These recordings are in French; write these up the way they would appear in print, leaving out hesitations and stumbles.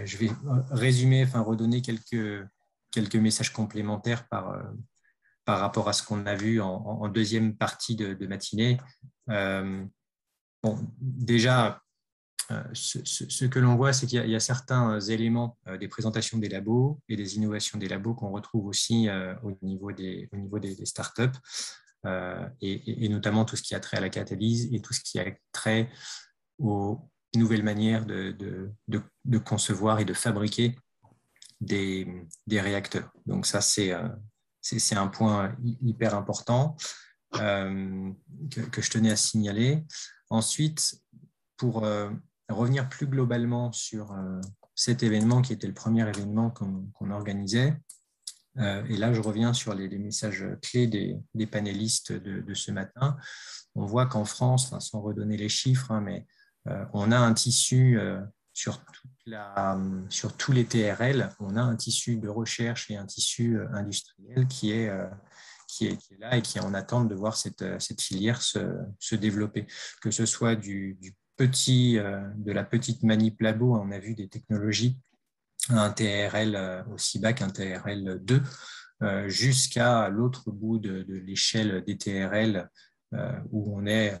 je vais résumer, enfin redonner quelques messages complémentaires par rapport à ce qu'on a vu en deuxième partie de matinée. Bon, déjà, ce que l'on voit, c'est qu'il y a certains éléments des présentations des labos et des innovations des labos qu'on retrouve aussi au niveau des startups, et notamment tout ce qui a trait à la catalyse et tout ce qui a trait aux nouvelles manières de concevoir et de fabriquer des réacteurs. Donc ça, c'est un point hyper important que je tenais à signaler. Ensuite, pour revenir plus globalement sur cet événement qui était le premier événement qu'on organisait, et là je reviens sur les messages clés des panélistes de ce matin. On voit qu'en France, sans redonner les chiffres, mais on a un tissu sur tous les TRL, on a un tissu de recherche et un tissu industriel qui est là et qui est en attente de voir cette filière se développer, que ce soit de la petite manip labo, on a vu des technologies, un TRL aussi bas qu'un TRL 2, jusqu'à l'autre bout de l'échelle des TRL où on est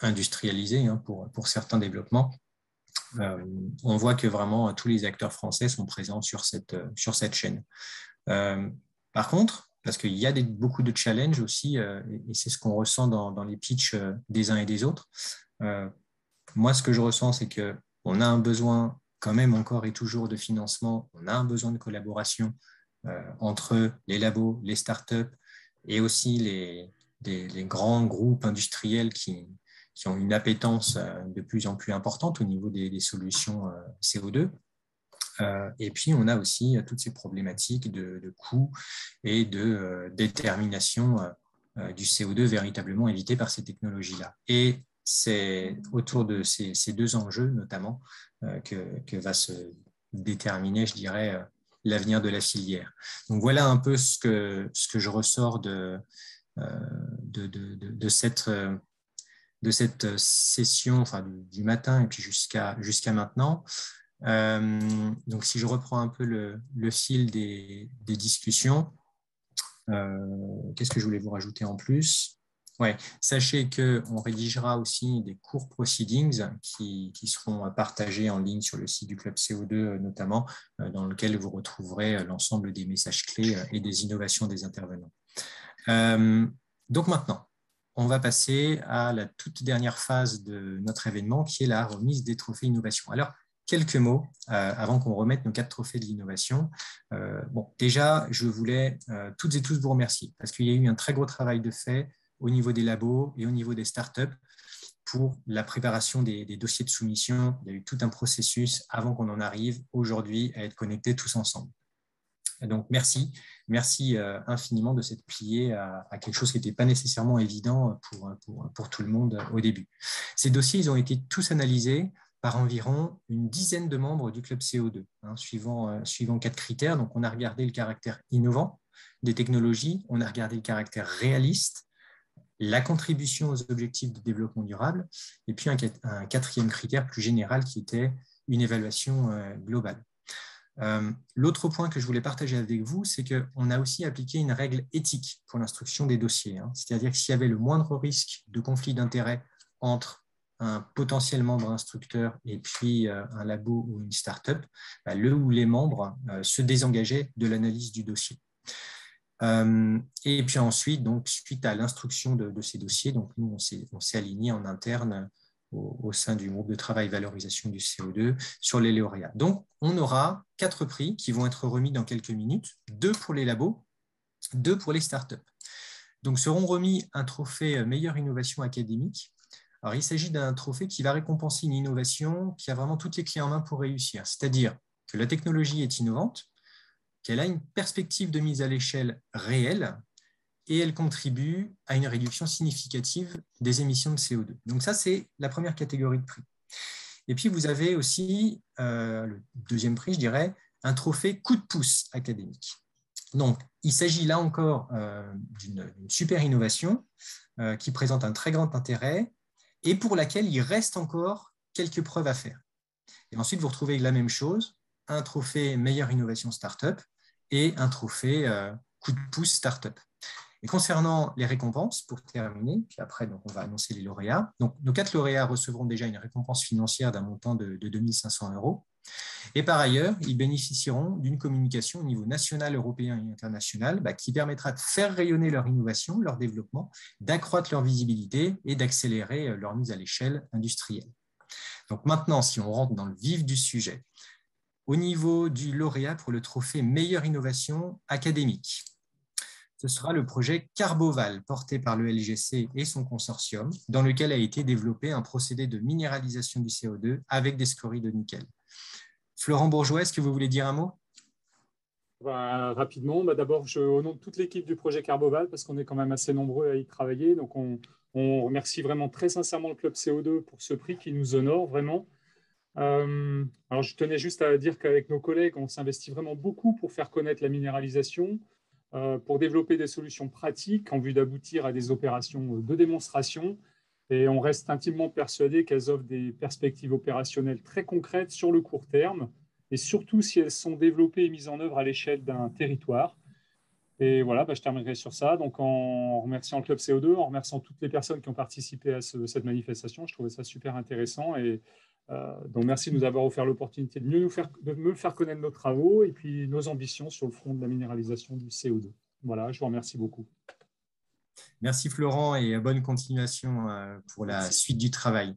industrialisé pour certains développements. On voit que vraiment tous les acteurs français sont présents sur cette chaîne. Par contre, parce qu'il y a beaucoup de challenges aussi, et c'est ce qu'on ressent dans les pitchs des uns et des autres. Moi, ce que je ressens, c'est qu'on a un besoin quand même encore et toujours de financement, on a un besoin de collaboration entre les labos, les startups et aussi les grands groupes industriels qui ont une appétence de plus en plus importante au niveau des solutions CO2. Et puis, on a aussi toutes ces problématiques de coûts et de détermination du CO2 véritablement évité par ces technologies-là. Et c'est autour de ces deux enjeux, notamment, que va se déterminer, je dirais, l'avenir de la filière. Donc, voilà un peu ce que je ressors de cette session, enfin, du matin et puis jusqu'à maintenant. Donc, si je reprends un peu le fil des discussions, qu'est-ce que je voulais vous rajouter en plus? Ouais, sachez qu'on rédigera aussi des courts proceedings qui seront partagés en ligne sur le site du Club CO2 notamment, dans lequel vous retrouverez l'ensemble des messages clés et des innovations des intervenants. Donc maintenant, on va passer à la toute dernière phase de notre événement qui est la remise des trophées innovation. Alors, quelques mots avant qu'on remette nos 4 trophées de l'innovation. Bon, déjà, je voulais toutes et tous vous remercier parce qu'il y a eu un très gros travail de fait au niveau des labos et au niveau des startups pour la préparation des dossiers de soumission. Il y a eu tout un processus avant qu'on en arrive aujourd'hui à être connectés tous ensemble. Et donc, merci infiniment de s'être plié à quelque chose qui n'était pas nécessairement évident pour tout le monde au début. Ces dossiers, ils ont été tous analysés par environ une dizaine de membres du Club CO2, suivant 4 critères. Donc, on a regardé le caractère innovant des technologies, on a regardé le caractère réaliste, la contribution aux objectifs de développement durable, et puis un 4e critère plus général qui était une évaluation globale. L'autre point que je voulais partager avec vous, c'est qu'on a aussi appliqué une règle éthique pour l'instruction des dossiers. C'est-à-dire que s'il y avait le moindre risque de conflit d'intérêts entre un potentiel membre instructeur et puis un labo ou une start-up, le ou les membres se désengageaient de l'analyse du dossier. Et puis ensuite, donc, suite à l'instruction de ces dossiers, donc nous, on s'est aligné en interne au sein du groupe de travail valorisation du CO2 sur les lauréats. Donc, on aura 4 prix qui vont être remis dans quelques minutes, 2 pour les labos, 2 pour les startups. Donc, seront remis un trophée meilleure innovation académique. Alors, il s'agit d'un trophée qui va récompenser une innovation qui a vraiment toutes les clés en main pour réussir, c'est-à-dire que la technologie est innovante, qu'elle a une perspective de mise à l'échelle réelle et elle contribue à une réduction significative des émissions de CO2. Donc ça, c'est la première catégorie de prix. Et puis, vous avez aussi le 2e prix, je dirais, un trophée coup de pouce académique. Donc, il s'agit là encore d'une super innovation qui présente un très grand intérêt et pour laquelle il reste encore quelques preuves à faire. Et ensuite, vous retrouvez la même chose, un trophée meilleure innovation startup et un trophée coup de pouce startup. Et concernant les récompenses, pour terminer, puis après donc, on va annoncer les lauréats. Donc, nos 4 lauréats recevront déjà une récompense financière d'un montant de 2 500 €. Et par ailleurs, ils bénéficieront d'une communication au niveau national, européen et international qui permettra de faire rayonner leur innovation, leur développement, d'accroître leur visibilité et d'accélérer leur mise à l'échelle industrielle. Donc maintenant, si on rentre dans le vif du sujet, au niveau du lauréat pour le trophée meilleure innovation académique, ce sera le projet Carboval, porté par le LGC et son consortium, dans lequel a été développé un procédé de minéralisation du CO2 avec des scories de nickel. Florent Bourgeois, est-ce que vous voulez dire un mot? Rapidement, d'abord, au nom de toute l'équipe du projet Carboval, parce qu'on est quand même assez nombreux à y travailler, donc on remercie vraiment très sincèrement le Club CO2 pour ce prix qui nous honore vraiment. Alors, je tenais juste à dire qu'avec nos collègues, on s'investit vraiment beaucoup pour faire connaître la minéralisation, pour développer des solutions pratiques en vue d'aboutir à des opérations de démonstration. Et on reste intimement persuadé qu'elles offrent des perspectives opérationnelles très concrètes sur le court terme, et surtout si elles sont développées et mises en œuvre à l'échelle d'un territoire. Et voilà, je terminerai sur ça. Donc, en remerciant le Club CO2, en remerciant toutes les personnes qui ont participé à cette manifestation, je trouvais ça super intéressant. Et donc, merci de nous avoir offert l'opportunité de mieux faire connaître nos travaux et puis nos ambitions sur le front de la minéralisation du CO2. Voilà, je vous remercie beaucoup. Merci Florent et bonne continuation pour la suite du travail.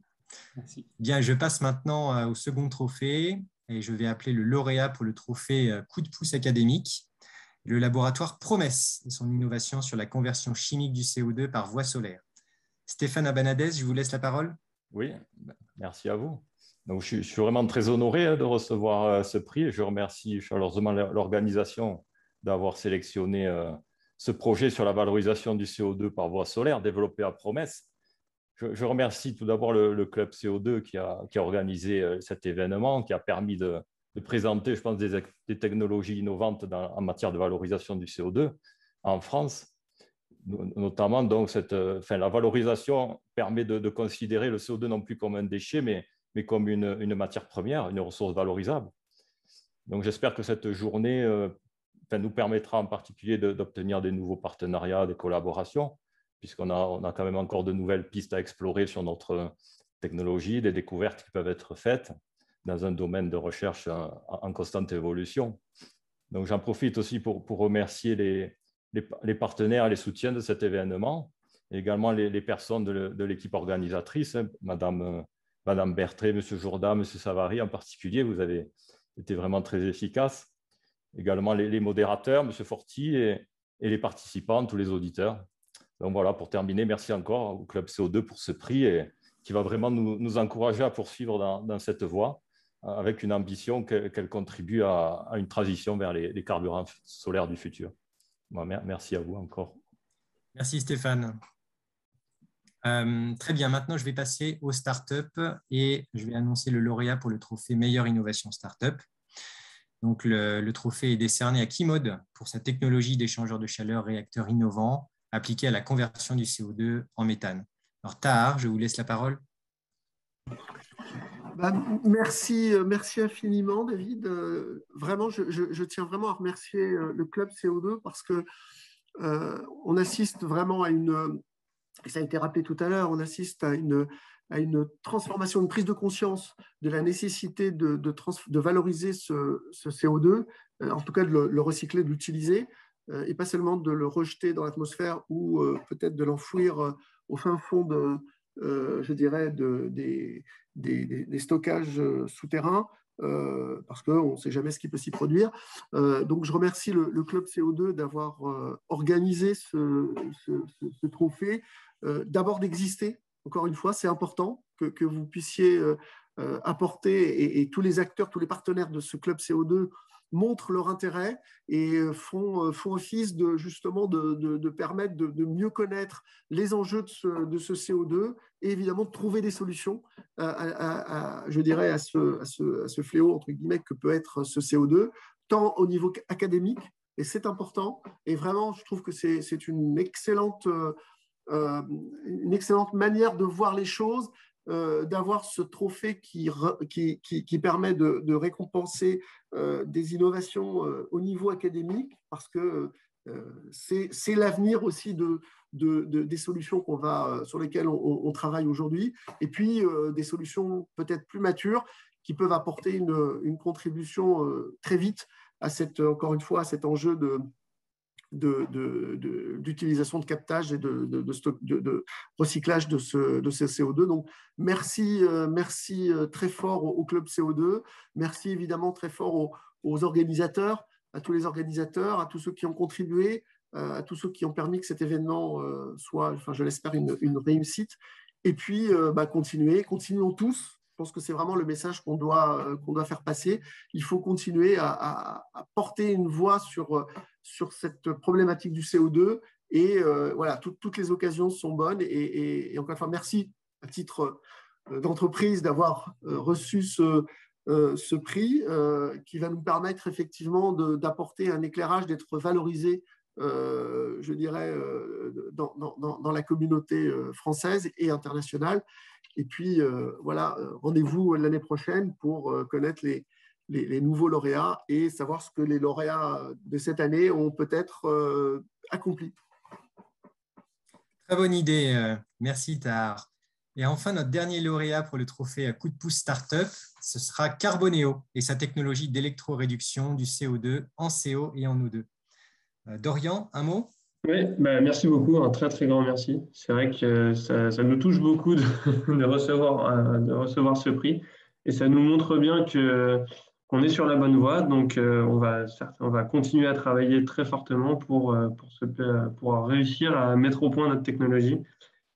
Merci. Bien, je passe maintenant au second trophée et je vais appeler le lauréat pour le trophée coup de pouce académique, le laboratoire Promesse et son innovation sur la conversion chimique du CO2 par voie solaire. Stéphane Abanadès, je vous laisse la parole. Oui, merci à vous. Donc, je suis vraiment très honoré de recevoir ce prix. Je remercie chaleureusement l'organisation d'avoir sélectionné ce projet sur la valorisation du CO2 par voie solaire développé à Promesse. Je remercie tout d'abord le Club CO2 qui a organisé cet événement, qui a permis de présenter, je pense, des technologies innovantes en matière de valorisation du CO2 en France. Notamment, donc, la valorisation permet de considérer le CO2 non plus comme un déchet, mais comme une matière première, une ressource valorisable. Donc, j'espère que cette journée nous permettra en particulier d'obtenir des nouveaux partenariats, des collaborations, puisqu'on a quand même encore de nouvelles pistes à explorer sur notre technologie, des découvertes qui peuvent être faites dans un domaine de recherche en constante évolution. Donc, j'en profite aussi pour remercier les partenaires et les soutiens de cet événement, et également les personnes de l'équipe organisatrice, Madame Bertré, Monsieur Jourda, Monsieur Savary en particulier. Vous avez été vraiment très efficaces. Également les modérateurs, Monsieur Forti, et les participants, tous les auditeurs. Donc voilà, pour terminer, merci encore au Club CO2 pour ce prix qui va vraiment nous encourager à poursuivre dans cette voie avec une ambition qu'elle contribue à une transition vers les carburants solaires du futur. Bon, merci à vous encore. Merci Stéphane. Très bien, maintenant je vais passer aux startups et je vais annoncer le lauréat pour le trophée meilleure innovation startup. Donc le trophée est décerné à Kimode pour sa technologie d'échangeur de chaleur réacteur innovant appliquée à la conversion du CO2 en méthane. Alors Tahar, je vous laisse la parole. Merci infiniment, David. Vraiment, je tiens vraiment à remercier le Club CO2 parce que on assiste vraiment à et ça a été rappelé tout à l'heure, on assiste à une transformation, une prise de conscience de la nécessité de valoriser ce CO2, en tout cas de le recycler, de l'utiliser, et pas seulement de le rejeter dans l'atmosphère ou peut-être de l'enfouir au fin fond je dirais, des stockages souterrains, parce qu'on ne sait jamais ce qui peut s'y produire. Donc, je remercie le Club CO2 d'avoir organisé ce trophée, d'abord d'exister. Encore une fois, c'est important que vous puissiez apporter, et tous les acteurs, tous les partenaires de ce Club CO2 montrent leur intérêt et font office justement de permettre de mieux connaître les enjeux de ce CO2 et évidemment de trouver des solutions je dirais à ce fléau entre guillemets que peut être ce CO2, tant au niveau académique, et c'est important, et vraiment je trouve que c'est une excellente manière de voir les choses d'avoir ce trophée qui permet de récompenser des innovations au niveau académique, parce que c'est l'avenir aussi des solutions sur lesquelles on travaille aujourd'hui, et puis des solutions peut-être plus matures qui peuvent apporter une contribution très vite encore une fois, à cet enjeu d'utilisation de captage et de recyclage de ce CO2. Donc, merci très fort au Club CO2. Merci évidemment très fort aux organisateurs, à tous les organisateurs, à tous ceux qui ont contribué, à tous ceux qui ont permis que cet événement soit, enfin, je l'espère, une réussite. Et puis, continuons tous. Je pense que c'est vraiment le message qu'on doit faire passer. Il faut continuer à porter une voix sur cette problématique du CO2. Et voilà, toutes les occasions sont bonnes. Et encore une fois, merci à titre d'entreprise d'avoir reçu ce prix qui va nous permettre effectivement d'apporter un éclairage, d'être valorisé, je dirais, dans la communauté française et internationale. Et puis, voilà, rendez-vous l'année prochaine pour connaître les nouveaux lauréats et savoir ce que les lauréats de cette année ont peut-être accompli. Très bonne idée. Merci, Tahar. Et enfin, notre dernier lauréat pour le trophée Coup de pouce Startup, ce sera Carboneo et sa technologie d'électroréduction du CO2 en CO et en O2. Dorian, un mot? Oui, merci beaucoup, un très très grand merci. C'est vrai que ça nous touche beaucoup de recevoir ce prix et ça nous montre bien qu'on est sur la bonne voie. Donc on va continuer à travailler très fortement pour réussir à mettre au point notre technologie.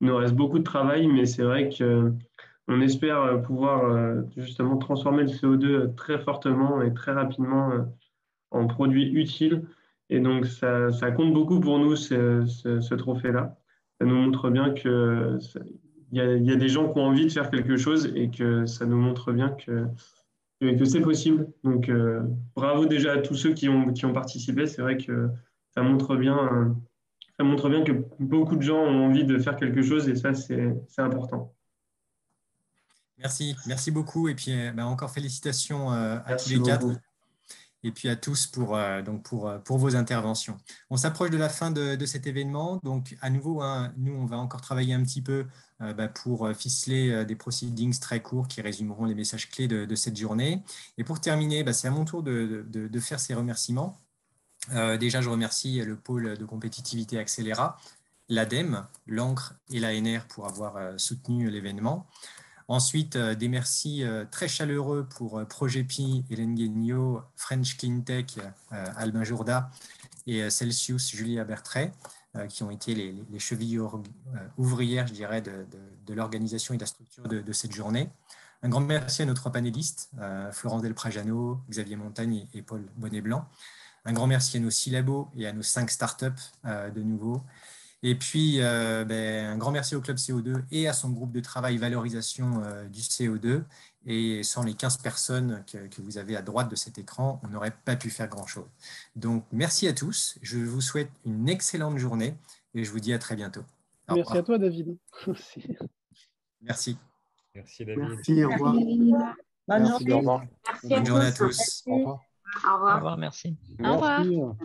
Il nous reste beaucoup de travail, mais c'est vrai qu'on espère pouvoir justement transformer le CO2 très fortement et très rapidement en produit utile. Et donc, ça compte beaucoup pour nous, ce trophée-là. Ça nous montre bien qu'il y a des gens qui ont envie de faire quelque chose et que ça nous montre bien que c'est possible. Donc, bravo déjà à tous ceux qui ont participé. C'est vrai que ça montre bien que beaucoup de gens ont envie de faire quelque chose et ça, c'est important. Merci beaucoup. Et puis, encore félicitations à Merci tous les quatre. beaucoup. Et puis à tous pour vos interventions. On s'approche de la fin de cet événement. Donc, à nouveau, nous, on va encore travailler un petit peu pour ficeler des proceedings très courts qui résumeront les messages clés de cette journée. Et pour terminer, c'est à mon tour de faire ces remerciements. Déjà, je remercie le pôle de compétitivité Accéléra, l'ADEME, l'ANCRE et l'ANR pour avoir soutenu l'événement. Ensuite, des merci très chaleureux pour Progepi, Hélène Guignot, French Cleantech, Albin Jourda et Celsius, Julia Bertret, qui ont été les chevilles ouvrières, je dirais, de l'organisation et de la structure de cette journée. Un grand merci à nos trois panélistes, Florence Del Prajano, Xavier Montagne et Paul Bonnet-Blanc. Un grand merci à nos 6 labos et à nos 5 startups de nouveau. Et puis, un grand merci au Club CO2 et à son groupe de travail valorisation du CO2. Et sans les 15 personnes que vous avez à droite de cet écran, on n'aurait pas pu faire grand-chose. Donc, merci à tous. Je vous souhaite une excellente journée et je vous dis à très bientôt. Merci à toi, David. Merci. Merci, David. Merci, au revoir. Bonne journée. Bonne journée à tous. Au revoir. Au revoir. Au revoir, merci. Au revoir.